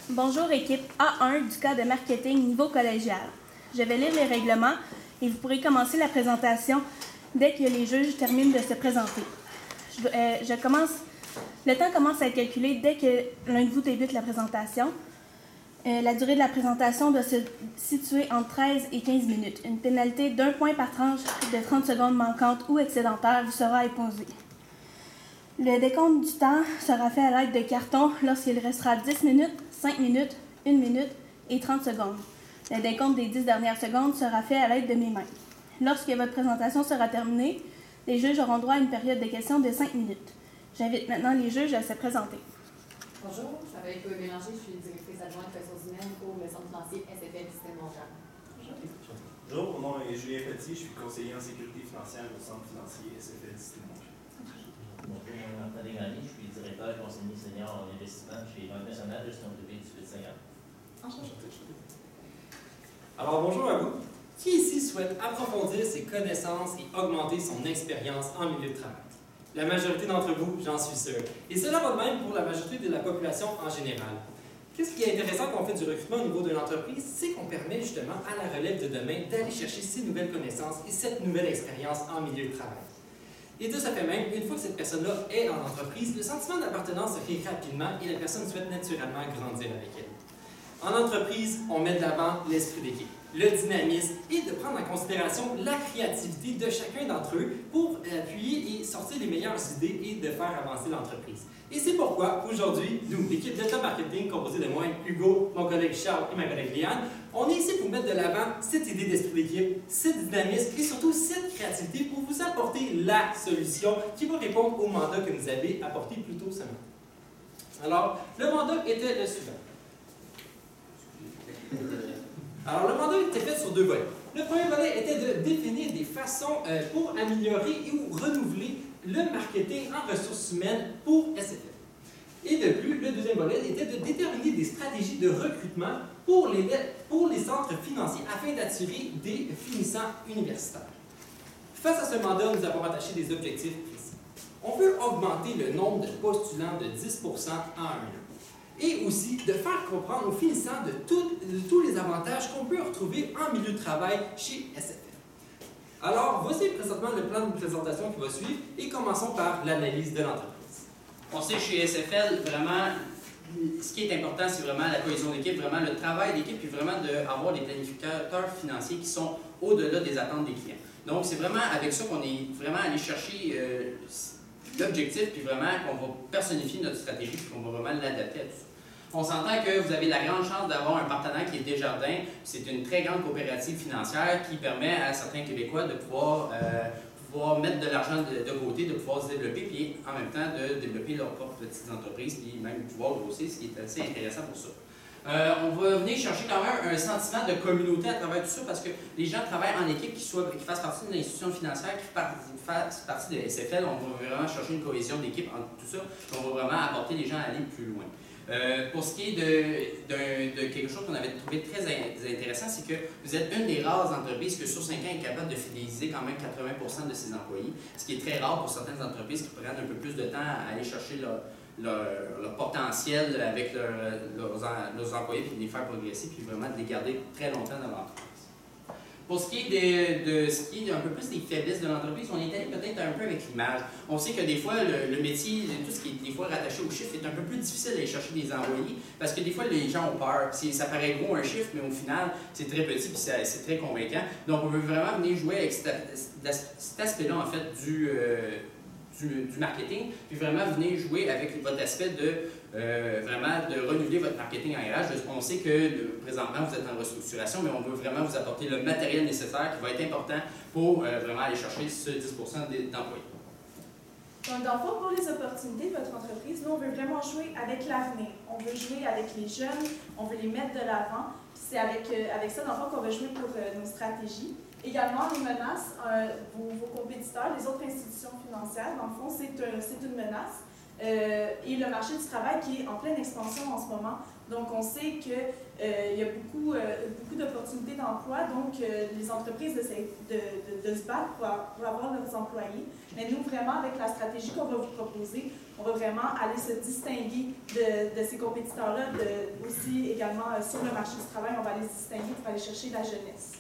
Bonjour équipe A1 du cas de marketing niveau collégial. Je vais lire les règlements et vous pourrez commencer la présentation dès que les juges terminent de se présenter. Le temps commence à être calculé dès que l'un de vous débute la présentation. La durée de la présentation doit se situer entre 13 et 15 minutes. Une pénalité d'1 point par tranche de 30 secondes manquantes ou excédentaire vous sera imposée. Le décompte du temps sera fait à l'aide de cartons lorsqu'il restera 10 minutes, 5 minutes, 1 minute et 30 secondes. Le décompte des 10 dernières secondes sera fait à l'aide de mes mains. Lorsque votre présentation sera terminée, les juges auront droit à une période de questions de 5 minutes. J'invite maintenant les juges à se présenter. Bonjour, je m'appelle Chloé Bélanger, je suis directrice adjointe ressources humaines pour le centre financier SFL Système Mondial. Bonjour, mon nom est Julien Petit, je suis conseiller en sécurité financière au centre financier SFL Système Mondial. Bonjour, mon nom est Martin Desgraniers, je suis directeur et conseiller senior en investissement chez Banque nationale, gestion privée du Sud-Sagan. Alors bonjour à vous. Qui ici souhaite approfondir ses connaissances et augmenter son expérience en milieu de travail? La majorité d'entre vous, j'en suis sûr. Et cela va de même pour la majorité de la population en général. Qu'est-ce qui est intéressant quand on fait du recrutement au niveau de l'entreprise, c'est qu'on permet justement à la relève de demain d'aller chercher ces nouvelles connaissances et cette nouvelle expérience en milieu de travail. Et de ce fait même, une fois que cette personne-là est en entreprise, le sentiment d'appartenance se crée rapidement et la personne souhaite naturellement grandir avec elle. En entreprise, on met de l'avant l'esprit d'équipe, le dynamisme et de prendre en considération la créativité de chacun d'entre eux pour appuyer et sortir les meilleures idées et de faire avancer l'entreprise. Et c'est pourquoi, aujourd'hui, nous, l'équipe Delta Marketing, composée de moi, Hugo, mon collègue Charles et ma collègue Liane, on est ici pour mettre de l'avant cette idée d'esprit d'équipe, cette dynamisme et surtout cette créativité pour vous apporter la solution qui va répondre au mandat que nous avez apporté plus tôt ce matin. Alors, le mandat était le suivant. Alors, le mandat était fait sur deux volets. Le premier volet était de définir des façons pour améliorer ou renouveler le marketing en ressources humaines pour SFL. Et de plus, le deuxième volet était de déterminer des stratégies de recrutement pour les centres financiers afin d'attirer des finissants universitaires. Face à ce mandat, nous avons attaché des objectifs précis. On veut augmenter le nombre de postulants de 10% en un an. Et aussi de faire comprendre aux finissants de tous les avantages qu'on peut retrouver en milieu de travail chez SFL. Alors, voici présentement le plan de présentation qui va suivre et commençons par l'analyse de l'entreprise. On sait que chez SFL, vraiment, ce qui est important, c'est vraiment la cohésion d'équipe, vraiment le travail d'équipe, puis vraiment d'avoir des planificateurs financiers qui sont au-delà des attentes des clients. Donc, c'est vraiment avec ça qu'on est vraiment allé chercher l'objectif, puis vraiment qu'on va personnifier notre stratégie, puis qu'on va vraiment l'adapter à tout ça. On s'entend que vous avez la grande chance d'avoir un partenaire qui est Desjardins. C'est une très grande coopérative financière qui permet à certains Québécois de pouvoir mettre de l'argent de côté, de pouvoir se développer, puis en même temps de développer leurs propres petites entreprises, puis même pouvoir grossir, ce qui est assez intéressant pour ça. On va venir chercher quand même un sentiment de communauté à travers tout ça parce que les gens travaillent en équipe qui fassent partie d'une institution financière, qui fassent partie de SFL. On va vraiment chercher une cohésion d'équipe entre tout ça. On va vraiment apporter les gens à aller plus loin. Pour ce qui est de quelque chose qu'on avait trouvé très intéressant, c'est que vous êtes une des rares entreprises que sur 5 ans est capable de fidéliser quand même 80% de ses employés, ce qui est très rare pour certaines entreprises qui prennent un peu plus de temps à aller chercher leur potentiel avec leurs employés puis de les faire progresser puis vraiment de les garder très longtemps dans l'entreprise. Pour ce qui est de ce qui est un peu plus des faiblesses de l'entreprise, on est allé peut-être un peu avec l'image. On sait que des fois, le métier, tout ce qui est des fois rattaché au chiffre est un peu plus difficile d'aller chercher des employés parce que des fois, les gens ont peur. Ça paraît gros un chiffre, mais au final, c'est très petit et c'est très convaincant. Donc, on veut vraiment venir jouer avec cet aspect-là, en fait, du marketing, puis vraiment venir jouer avec votre aspect vraiment de renouveler votre marketing en RH. On sait que présentement vous êtes en restructuration, mais on veut vraiment vous apporter le matériel nécessaire qui va être important pour vraiment aller chercher ce 10% d'employés. Donc, dans le fond, pour les opportunités de votre entreprise, nous, on veut vraiment jouer avec l'avenir. On veut jouer avec les jeunes, on veut les mettre de l'avant. C'est avec ça, dans le fond, qu'on va jouer pour nos stratégies. Également, les menaces, vos compétiteurs, les autres institutions financières, dans le fond, c'est une menace. et le marché du travail qui est en pleine expansion en ce moment. Donc, on sait qu'il y a beaucoup d'opportunités d'emploi, donc les entreprises essaient de se battre pour avoir leurs employés. Mais nous, vraiment, avec la stratégie qu'on va vous proposer, on va vraiment aller se distinguer de ces compétiteurs-là, aussi également sur le marché du travail, on va aller se distinguer pour aller chercher la jeunesse.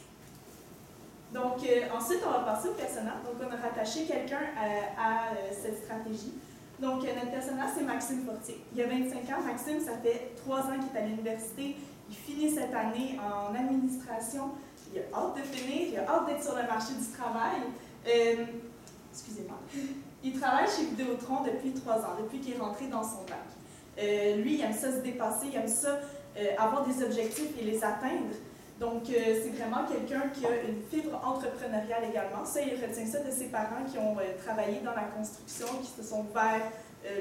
Donc, ensuite, on va passer au personnel. Donc, on a rattaché quelqu'un à cette stratégie. Donc, notre personnel, c'est Maxime Fortier. Il a 25 ans. Maxime, ça fait 3 ans qu'il est à l'université. Il finit cette année en administration. Il a hâte de finir. Il a hâte d'être sur le marché du travail. Excusez-moi. Il travaille chez Vidéotron depuis 3 ans, depuis qu'il est rentré dans son bac. Lui, il aime ça se dépasser, il aime ça avoir des objectifs et les atteindre. Donc, c'est vraiment quelqu'un qui a une fibre entrepreneuriale également. Ça, il retient ça de ses parents qui ont travaillé dans la construction, qui se sont vers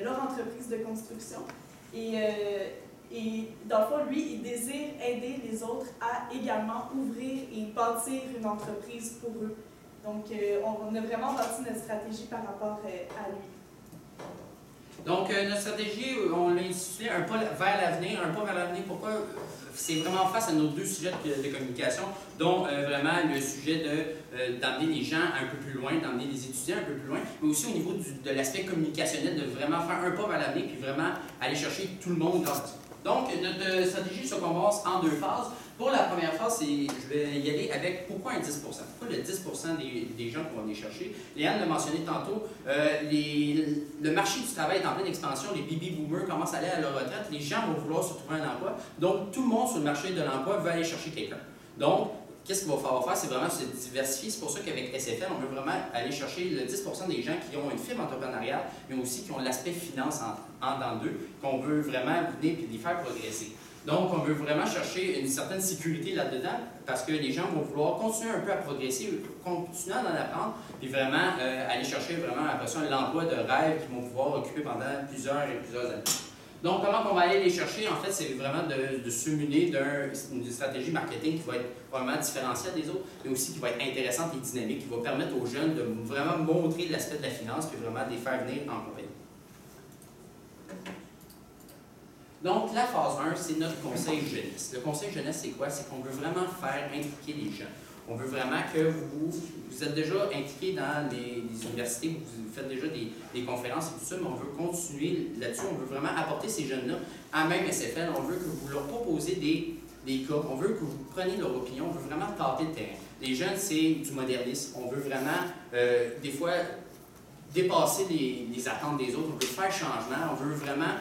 leur entreprise de construction. Et dans le fond, lui, il désire aider les autres à également ouvrir et bâtir une entreprise pour eux. Donc, on a vraiment bâti notre stratégie par rapport à lui. Donc, notre stratégie, on l'a intitulé Un pas vers l'avenir. Un pas vers l'avenir, pourquoi? C'est vraiment face à nos 2 sujets de communication, dont vraiment le sujet d'amener les gens un peu plus loin, d'amener les étudiants un peu plus loin, mais aussi au niveau de l'aspect communicationnel, de vraiment faire un pas vers l'avenir, puis vraiment aller chercher tout le monde dans ça. Donc, notre stratégie se commence en 2 phases. Pour la première phase, je vais y aller avec pourquoi un 10 %. Pourquoi le 10 % des gens qu'on va venir chercher? Léane l'a mentionné tantôt, le marché du travail est en pleine expansion, les baby boomers commencent à aller à leur retraite, les gens vont vouloir se trouver un emploi. Donc, tout le monde sur le marché de l'emploi veut aller chercher quelqu'un. Donc, qu'est-ce qu'il va falloir faire? C'est vraiment se diversifier. C'est pour ça qu'avec SFL, on veut vraiment aller chercher le 10 % des gens qui ont une fibre entrepreneuriale, mais aussi qui ont l'aspect finance en dans d'eux, qu'on veut vraiment venir et les faire progresser. Donc, on veut vraiment chercher une certaine sécurité là-dedans parce que les gens vont vouloir continuer un peu à progresser, continuer à en apprendre, puis vraiment aller chercher vraiment après ça l'emploi de rêve qu'ils vont pouvoir occuper pendant plusieurs années. Donc, comment on va aller les chercher? En fait, c'est vraiment de se munir d'une stratégie marketing qui va être vraiment différentielle des autres, mais aussi qui va être intéressante et dynamique, qui va permettre aux jeunes de vraiment montrer l'aspect de la finance, puis vraiment de les faire venir en compagnie. Donc, la phase 1, c'est notre conseil jeunesse. Le conseil jeunesse, c'est quoi? C'est qu'on veut vraiment faire impliquer les jeunes. On veut vraiment que vous êtes déjà impliqués dans les universités, vous faites déjà des conférences et tout ça, mais on veut continuer là-dessus. On veut vraiment apporter ces jeunes-là à même SFL. On veut que vous leur proposez des cas. On veut que vous preniez leur opinion. On veut vraiment tâter le terrain. Les jeunes, c'est du modernisme. On veut vraiment, des fois, dépasser les attentes des autres. On veut faire changement. On veut vraiment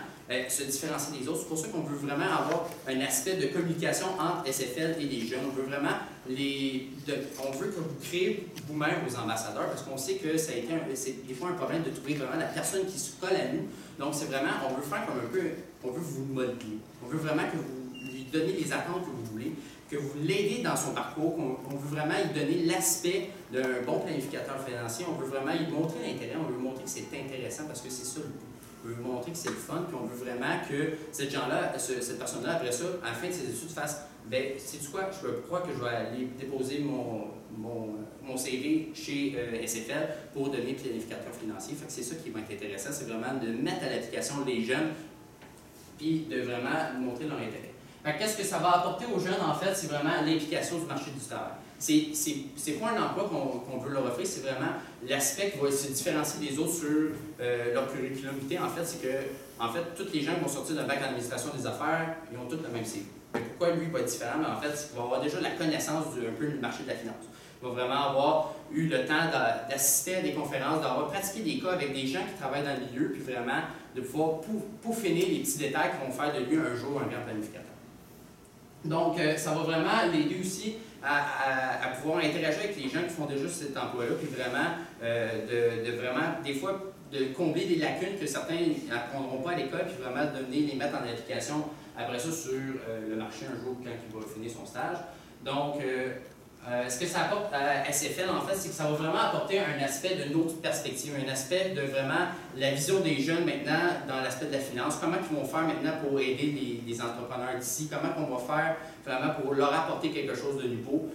se différencier des autres. C'est pour ça qu'on veut vraiment avoir un aspect de communication entre SFL et les jeunes. On veut vraiment on veut que vous créez vous-même vos ambassadeurs parce qu'on sait que ça a été c'est des fois un problème de trouver vraiment la personne qui se colle à nous. Donc c'est vraiment, on veut faire comme un peu, on veut vous modeler. On veut vraiment que vous lui donnez les attentes que vous voulez, que vous l'aidez dans son parcours, qu'on veut vraiment lui donner l'aspect d'un bon planificateur financier. On veut vraiment lui montrer l'intérêt, on veut lui montrer que c'est intéressant parce que c'est ça le but. On veut montrer que c'est le fun, puis on veut vraiment que cette personne-là, après ça, à la fin de ses études, fasse ben, sais-tu quoi, je crois que je vais aller déposer mon CV chez SFL pour devenir planificateur financier. Fait que c'est ça qui va être intéressant, c'est vraiment de mettre à l'application les jeunes, puis de vraiment montrer leur intérêt. Qu'est-ce que ça va apporter aux jeunes, en fait, c'est vraiment l'implication du marché du travail. C'est pas un emploi qu'on veut leur offrir, c'est vraiment l'aspect qui va se différencier des autres sur leur curriculum vitae. En fait, c'est que tous les gens qui vont sortir d'un bac en administration des affaires, ils ont tous le même CV. Pourquoi lui va être différent? Mais en fait, c'est qu'il va avoir déjà la connaissance un peu du marché de la finance. Il va vraiment avoir eu le temps d'assister à des conférences, d'avoir pratiqué des cas avec des gens qui travaillent dans le milieu, puis vraiment de pouvoir peaufiner les petits détails qui vont faire de lui un jour un grand planificateur. Donc, ça va vraiment l'aider aussi à pouvoir interagir avec les gens qui font déjà cet emploi-là, puis vraiment, de vraiment, des fois, de combler des lacunes que certains n'apprendront pas à l'école, puis vraiment de venir les mettre en application après ça sur le marché un jour quand il va finir son stage. Donc, Ce que ça apporte à SFL, en fait, c'est que ça va vraiment apporter un aspect d'une autre perspective, un aspect de vraiment la vision des jeunes maintenant dans l'aspect de la finance. Comment ils vont faire maintenant pour aider les entrepreneurs d'ici? Comment on va faire vraiment pour leur apporter quelque chose de nouveau?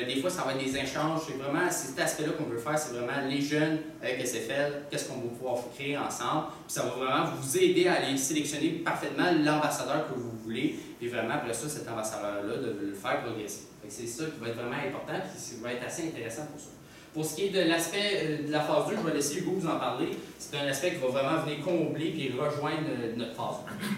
Des fois, ça va être des échanges. C'est vraiment cet aspect-là qu'on veut faire, c'est vraiment les jeunes avec SFL, qu'est-ce qu'on va pouvoir créer ensemble. Puis ça va vraiment vous aider à aller sélectionner parfaitement l'ambassadeur que vous voulez. Et vraiment, après ça, cet ambassadeur-là, de le faire progresser. C'est ça qui va être vraiment important et qui va être assez intéressant pour ça. Pour ce qui est de l'aspect de la phase 2, je vais laisser Hugo vous en parler. C'est un aspect qui va vraiment venir combler et rejoindre notre phase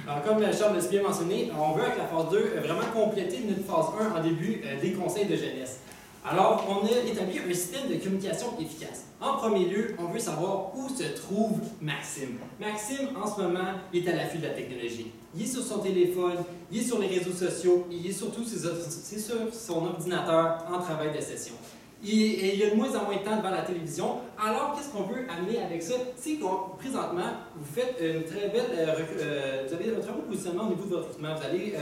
1. Alors, comme Charles l'a bien mentionné, on veut avec la phase 2 vraiment compléter notre phase 1 en début des conseils de jeunesse. Alors, on a établi un système de communication efficace. En premier lieu, on veut savoir où se trouve Maxime. Maxime, en ce moment, est à l'affût de la technologie. Il est sur son téléphone, il est sur les réseaux sociaux, il est surtout sur son ordinateur en travail de session. Il y a de moins en moins de temps devant la télévision. Alors, qu'est-ce qu'on veut amener avec ça? C'est que présentement, vous faites une très belle, vous avez un très beau positionnement au niveau de votre recrutement. Vous allez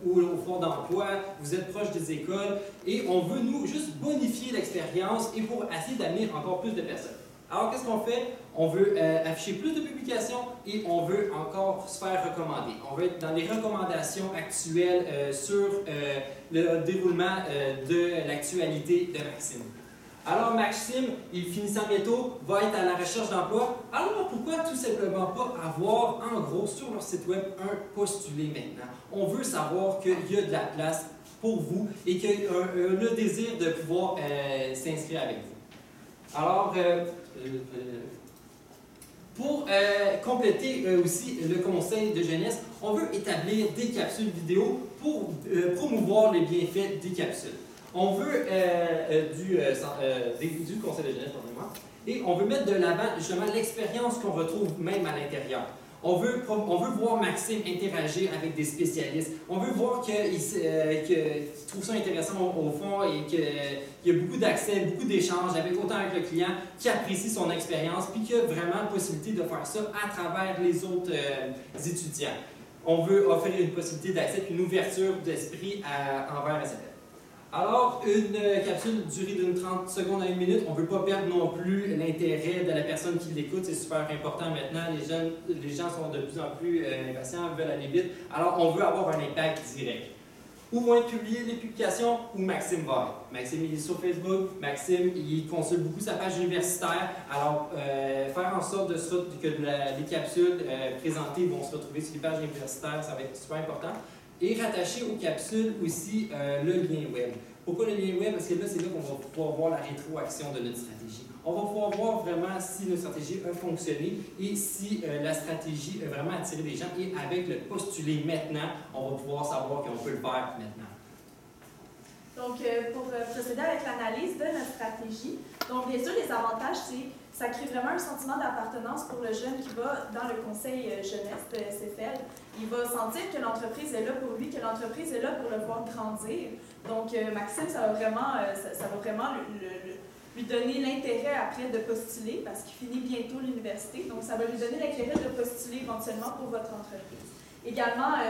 au foire d'emploi, vous êtes proche des écoles, et on veut, nous, juste bonifier l'expérience et pour essayer d'amener encore plus de personnes. Alors, qu'est-ce qu'on fait? On veut afficher plus de publications et on veut encore se faire recommander. On veut être dans les recommandations actuelles sur le déroulement de l'actualité de Maxime. Alors, Maxime, il finissant bientôt, va être à la recherche d'emploi. Alors, pourquoi tout simplement pas avoir, en gros, sur leur site web, un postuler maintenant? On veut savoir qu'il y a de la place pour vous et qu'il y a le désir de pouvoir s'inscrire avec vous. Alors, pour compléter aussi le conseil de jeunesse, on veut établir des capsules vidéo pour promouvoir les bienfaits des capsules. On veut du conseil de jeunesse, pardonnez-moi, et on veut mettre de l'avant justement l'expérience qu'on retrouve même à l'intérieur. On veut voir Maxime interagir avec des spécialistes. On veut voir qu'il trouve ça intéressant au fond et qu'il y a beaucoup d'accès, beaucoup d'échanges autant avec le client, qui apprécie son expérience, puis qu'il y a vraiment possibilité de faire ça à travers les autres étudiants. On veut offrir une possibilité d'accès, une ouverture d'esprit envers SFL. Alors, une capsule durée d'une 30 secondes à 1 minute, on ne veut pas perdre non plus l'intérêt de la personne qui l'écoute, c'est super important maintenant. Les gens sont de plus en plus impatients, veulent aller vite. Alors, on veut avoir un impact direct. Où vont être publiées les publications? Où Maxime va être. Maxime, il est sur Facebook. Maxime, il consulte beaucoup sa page universitaire. Alors, faire en sorte que les capsules présentées vont se retrouver sur les pages universitaires, ça va être super important. Et rattacher aux capsules aussi le lien web. Pourquoi le lien web? Parce que là, c'est là qu'on va pouvoir voir la rétroaction de notre stratégie. On va pouvoir voir vraiment si notre stratégie a fonctionné et si la stratégie a vraiment attiré des gens. Et avec le postuler maintenant, on va pouvoir savoir qu'on peut le faire maintenant. Donc, pour procéder avec l'analyse de notre stratégie, donc bien sûr, les avantages, c'est ça crée vraiment un sentiment d'appartenance pour le jeune qui va dans le conseil jeunesse de SFL. Il va sentir que l'entreprise est là pour lui, que l'entreprise est là pour le voir grandir. Donc, Maxime, ça va vraiment lui donner l'intérêt après de postuler parce qu'il finit bientôt l'université. Donc, ça va lui donner l'intérêt de postuler éventuellement pour votre entreprise. Également,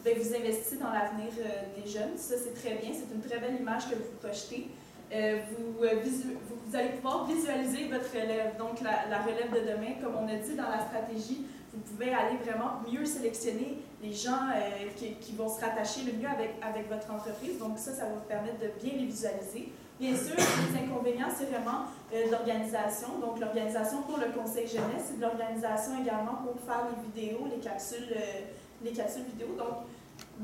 vous investissez dans l'avenir des jeunes. Ça, c'est très bien. C'est une très belle image que vous projetez. Vous allez pouvoir visualiser votre relève, donc la relève de demain. Comme on a dit dans la stratégie, vous pouvez aller vraiment mieux sélectionner les gens qui vont se rattacher le mieux avec votre entreprise. Donc ça va vous permettre de bien les visualiser. Bien sûr, les inconvénients, c'est vraiment l'organisation. Donc l'organisation pour le conseil jeunesse, c'est de l'organisation également pour faire les vidéos, les capsules vidéo. Donc,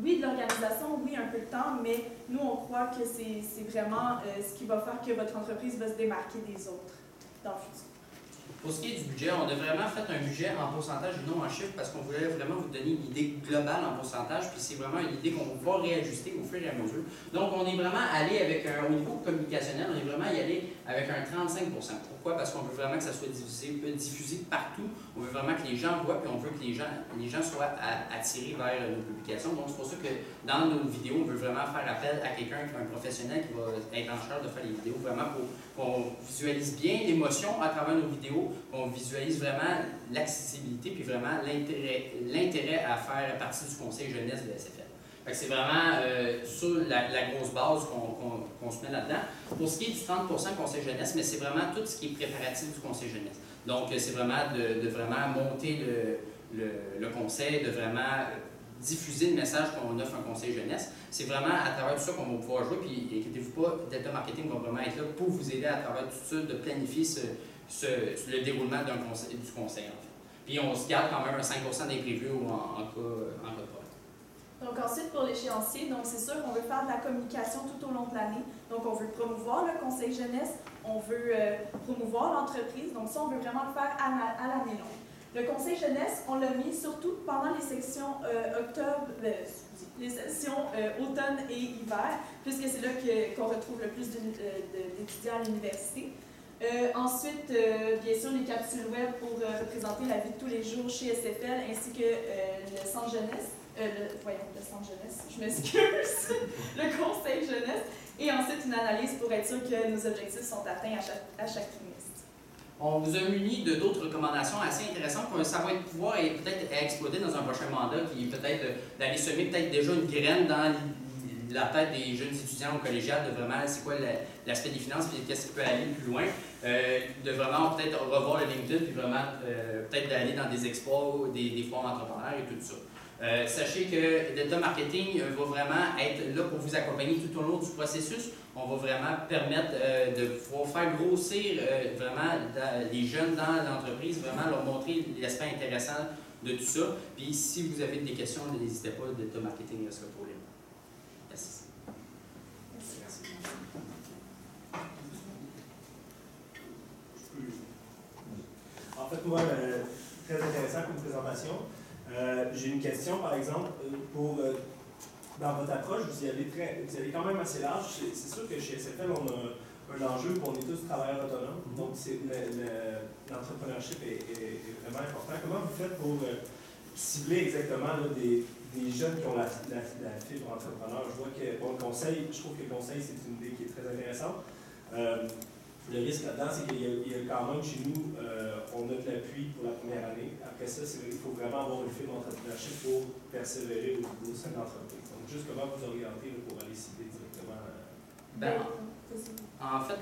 oui, de l'organisation, oui, un peu de temps, mais nous, on croit que c'est vraiment ce qui va faire que votre entreprise va se démarquer des autres dans le futur. Pour ce qui est du budget, on a vraiment fait un budget en pourcentage et non en chiffres parce qu'on voulait vraiment vous donner une idée globale en pourcentage, puis c'est vraiment une idée qu'on va réajuster au fur et à mesure. Donc, on est vraiment allé avec au niveau communicationnel, on est vraiment y aller avec un 35 %. Pourquoi? Parce qu'on veut vraiment que ça soit diffusé partout. On veut vraiment que les gens voient, puis on veut que les gens soient attirés vers nos publications. Donc, c'est pour ça que dans nos vidéos, on veut vraiment faire appel à quelqu'un, un professionnel qui va être en charge de faire les vidéos, vraiment pour qu'on visualise bien l'émotion à travers nos vidéos, qu'on visualise vraiment l'accessibilité, puis vraiment l'intérêt à faire partie du conseil jeunesse de SFL. Fait que c'est vraiment sur la grosse base qu'on se met là-dedans. Pour ce qui est du 30% conseil jeunesse, mais c'est vraiment tout ce qui est préparatif du conseil jeunesse. Donc, c'est vraiment de vraiment monter le conseil, de vraiment diffuser le message qu'on offre un conseil jeunesse. C'est vraiment à travers tout ça qu'on va pouvoir jouer. Puis, inquiétez-vous pas, Delta Marketing va vraiment être là pour vous aider à travers tout ça, de planifier le déroulement du conseil, en fait. Puis, on se garde quand même un 5% d'imprévu en cas de problème. Donc ensuite, pour l'échéancier, donc c'est sûr qu'on veut faire de la communication tout au long de l'année. Donc on veut promouvoir le conseil jeunesse, on veut promouvoir l'entreprise. Donc ça, on veut vraiment le faire à l'année longue. Le conseil jeunesse, on l'a mis surtout pendant les sections les sessions automne et hiver, puisque c'est là qu'on retrouve le plus d'étudiants à l'université. Ensuite, bien sûr, les capsules web pour représenter la vie de tous les jours chez SFL, ainsi que le centre jeunesse. Le centre jeunesse, je m'excuse, le conseil jeunesse, et ensuite une analyse pour être sûr que nos objectifs sont atteints à chaque trimestre. On vous a muni de d'autres recommandations assez intéressantes que ça va pouvoir peut-être exploiter dans un prochain mandat, qui est peut-être d'aller semer peut-être déjà une graine dans la tête des jeunes étudiants au collégial, de vraiment c'est quoi l'aspect des finances, puis qu'est-ce qui peut aller plus loin, de vraiment peut-être revoir le LinkedIn, puis vraiment peut-être d'aller dans des expos, des forums entrepreneurs et tout ça. Sachez que Delta Marketing va vraiment être là pour vous accompagner tout au long du processus. On va vraiment permettre de pouvoir faire grossir vraiment les jeunes dans l'entreprise, vraiment leur montrer l'aspect intéressant de tout ça. Puis si vous avez des questions, n'hésitez pas, Delta Marketing reste là pour les. Merci. En fait, moi, très intéressant comme présentation. J'ai une question, par exemple, dans votre approche, vous y allez quand même assez large. C'est sûr que chez SFL, on a un enjeu, on est tous travailleurs autonomes, donc l'entrepreneurship est vraiment important. Comment vous faites pour cibler exactement là, des jeunes qui ont la fibre entrepreneur? Je vois que pour le conseil, je trouve que le conseil, c'est une idée qui est très intéressante. Le risque là-dedans, c'est qu'il y a quand même chez nous, on a de l'appui pour la première année. Après ça, il faut vraiment avoir une fibre d'entrepreneurship pour persévérer au sein de l'entreprise. Donc, juste comment vous orienter là, pour aller cibler directement. En fait,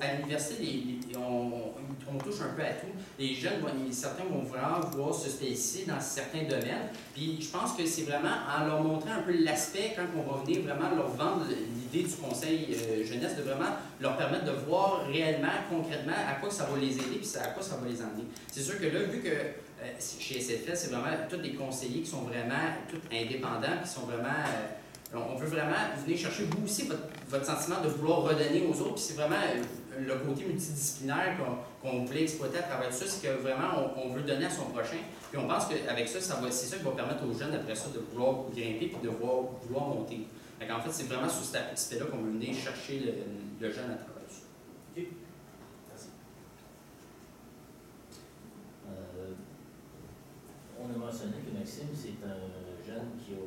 à l'université, on touche un peu à tout. Les jeunes, certains vont vraiment vouloir se spécialiser dans certains domaines. Puis je pense que c'est vraiment en leur montrant un peu l'aspect, quand on va venir vraiment leur vendre l'idée du conseil jeunesse, de vraiment leur permettre de voir réellement, concrètement, à quoi ça va les aider puis à quoi ça va les emmener. C'est sûr que là, vu que chez SFL, c'est vraiment tous des conseillers qui sont vraiment tous indépendants, qui sont vraiment... on veut vraiment venir chercher vous aussi votre sentiment de vouloir redonner aux autres. Puis c'est vraiment le côté multidisciplinaire qu'on voulait exploiter à travers tout ça, c'est que vraiment on veut donner à son prochain. Puis on pense qu'avec ça, c'est ça qui va permettre aux jeunes après ça de vouloir grimper puis de vouloir monter. Donc en fait, c'est vraiment sur cet aspect-là qu'on veut venir chercher le jeune à travers ça. OK. Merci. On a mentionné que Maxime, c'est un jeune qui a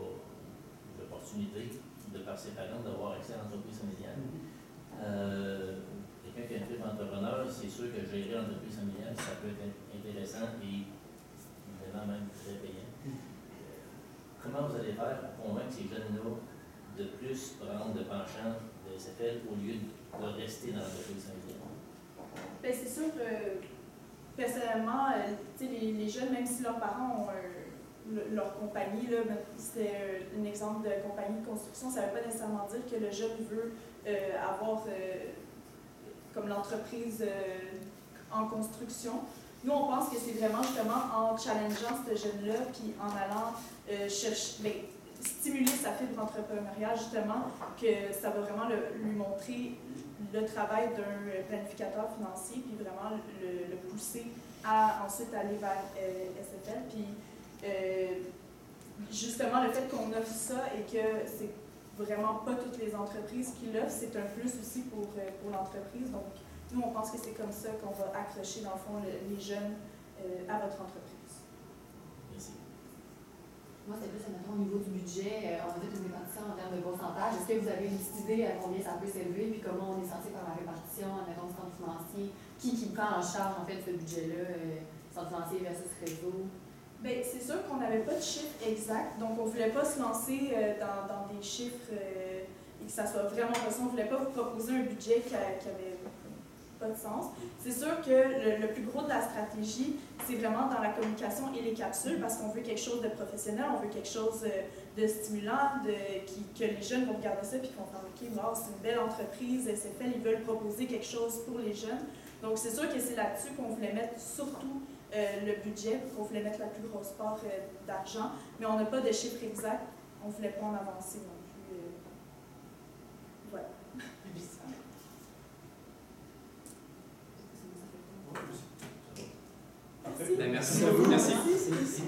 l'opportunité, de par ses parents, d'avoir accès à l'entreprise familiale. Quelqu'un qui a un type entrepreneur, c'est sûr que gérer l'entreprise familiale, ça peut être intéressant et évidemment même très payant. Comment vous allez faire pour convaincre ces jeunes-là de plus prendre de penchant de SFL au lieu de rester dans l'entreprise familiale? Bien, c'est sûr, personnellement, les jeunes, même si leurs parents ont leur compagnie, c'était un exemple de compagnie de construction, ça ne veut pas nécessairement dire que le jeune veut avoir comme l'entreprise en construction. Nous, on pense que c'est vraiment justement en challengeant ce jeune-là, puis en allant stimuler sa fibre entrepreneuriale, justement, que ça va vraiment lui montrer le travail d'un planificateur financier, puis vraiment le pousser à ensuite aller vers SFL. Puis, justement, le fait qu'on offre ça et que c'est vraiment pas toutes les entreprises qui l'offrent, c'est un plus aussi pour l'entreprise. Donc, nous, on pense que c'est comme ça qu'on va accrocher, dans le fond, les jeunes à votre entreprise. Merci. Moi, c'est plus, admettons, au niveau du budget, on a fait une répartition en termes de pourcentage. Est-ce que vous avez une petite idée à combien ça peut s'élever, puis comment on est censé faire la répartition, admettons, du centre financier? Qui prend en charge, en fait, ce budget-là, centre financier versus réseau? Bien, c'est sûr qu'on n'avait pas de chiffres exacts, donc on ne voulait pas se lancer dans des chiffres et que ça soit vraiment pas ça. On ne voulait pas vous proposer un budget qui avait pas de sens. C'est sûr que le plus gros de la stratégie, c'est vraiment dans la communication et les capsules, parce qu'on veut quelque chose de professionnel, on veut quelque chose de stimulant, que les jeunes vont regarder ça et qu'ils vont faire « OK, wow, c'est une belle entreprise, SFL, ils veulent proposer quelque chose pour les jeunes ». Donc, c'est sûr que c'est là-dessus qu'on voulait mettre surtout le budget, qu'on voulait mettre la plus grosse part d'argent, mais on n'a pas de chiffres exacts, on ne voulait pas en avancer non plus. Voilà. Parfait. Ben, merci beaucoup. Merci. Merci.